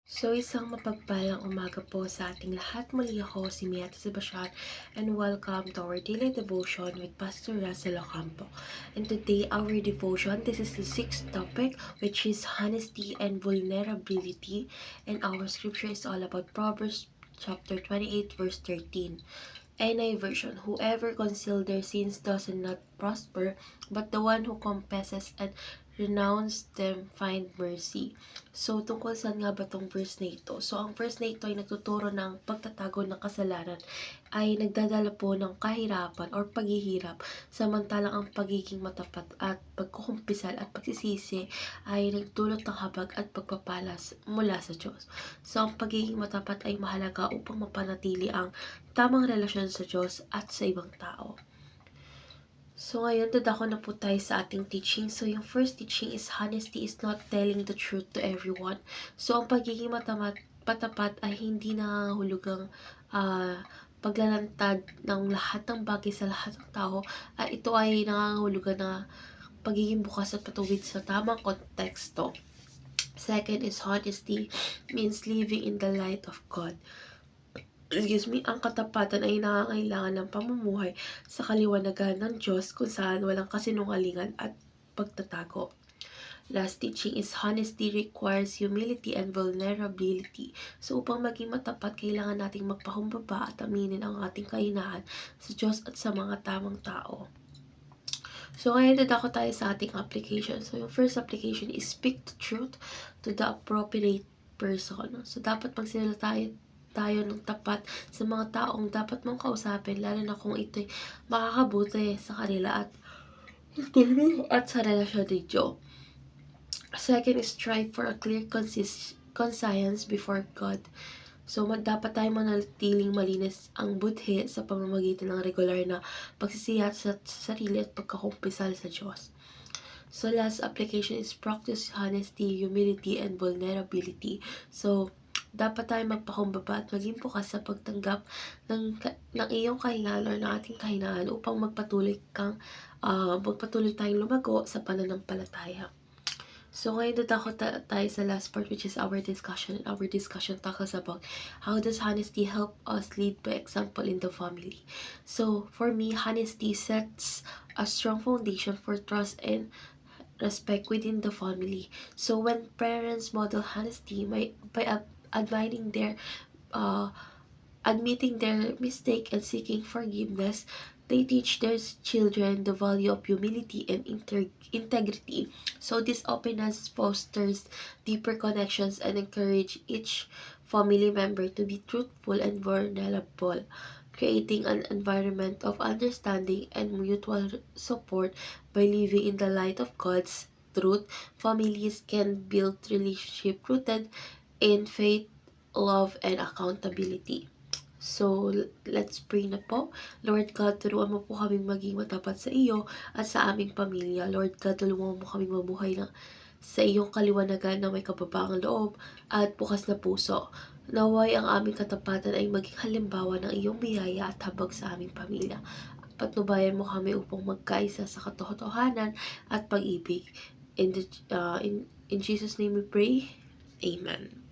So, isang mapagpalang umaga po sa ating lahat. Muli ako si Mia Sebastian and welcome to our daily devotion with Pastor Russell Ocampo. And today, our devotion, this is the sixth topic, which is honesty and vulnerability. And our scripture is all about Proverbs chapter 28, verse 13. NI version, whoever conceals their sins does not prosper, but the one who confesses and renounce them find mercy. So, tungkol saan nga ba tong verse na ito? So, ang verse na ito ay nagtuturo ng pagtatago ng kasalanan ay nagdadala po ng kahirapan or paghihirap, samantalang ang pagiging matapat at pagkukumpisal at pagsisisi ay nagdulot ng habag at pagpapalas mula sa Diyos. So, ang pagiging matapat ay mahalaga upang mapanatili ang tamang relasyon sa Diyos at sa ibang tao. So, ngayon, dadako na po tayo sa ating teaching. So, yung first teaching is honesty is not telling the truth to everyone. So, ang pagiging patapat ay hindi nangangahulugang paglalantad ng lahat ng bagay sa lahat ng tao. Ito ay nangangahulugan na pagiging bukas at patuwid sa tamang konteksto. Second is honesty means living in the light of God. Ang katapatan ay nangangailangan ng pamumuhay sa kaliwanagan ng Diyos kung saan walang kasinungalingan at pagtatago. Last teaching is honesty requires humility and vulnerability. So, upang maging matapat, kailangan nating magpakumbaba at aminin ang ating kahinaan sa Diyos at sa mga tamang tao. So, ngayon dadako tayo sa ating application. So, yung first application is speak the truth to the appropriate person. So, dapat magsalita tayo ng tapat sa mga taong dapat mong kausapin, lalo na kung ito'y makakabuti sa kanila at sa relasyon ninyo. Second is strive for a clear conscience before God. So, dapat tayo manatiling malinis ang budhi sa pamamagitan ng regular na pagsisiyat sa sarili at pagkakumpisal sa Diyos. So, last application is practice honesty, humility, and vulnerability. So, dapat tayo magpakumbaba at maging bukas sa pagtanggap ng iyong kahinaan or ng ating kahinaan upang magpatuloy tayong lumago sa pananampalataya. So, ngayon dadako tayo sa last part, which is our discussion. And our discussion talks about how does honesty help us lead by example in the family. So, for me, honesty sets a strong foundation for trust and respect within the family. So, when parents model honesty by admitting their mistake and seeking forgiveness, they teach their children the value of humility and integrity. So, this openness fosters deeper connections and encourage each family member to be truthful and vulnerable, creating an environment of understanding and mutual support. By living in the light of God's truth, families can build relationships rooted in faith, love, and accountability. So, let's pray na po. Lord God, turuan mo po kaming maging matapat sa iyo at sa aming pamilya. Lord God, tulungan mo kaming mabuhay sa iyong kaliwanagan na may kababaang loob at bukas na puso. Naway ang aming katapatan ay maging halimbawa ng iyong biyaya at habag sa aming pamilya. Patnubayan mo kami upang magkaisa sa katotohanan at pag-ibig. In Jesus' name we pray. Amen.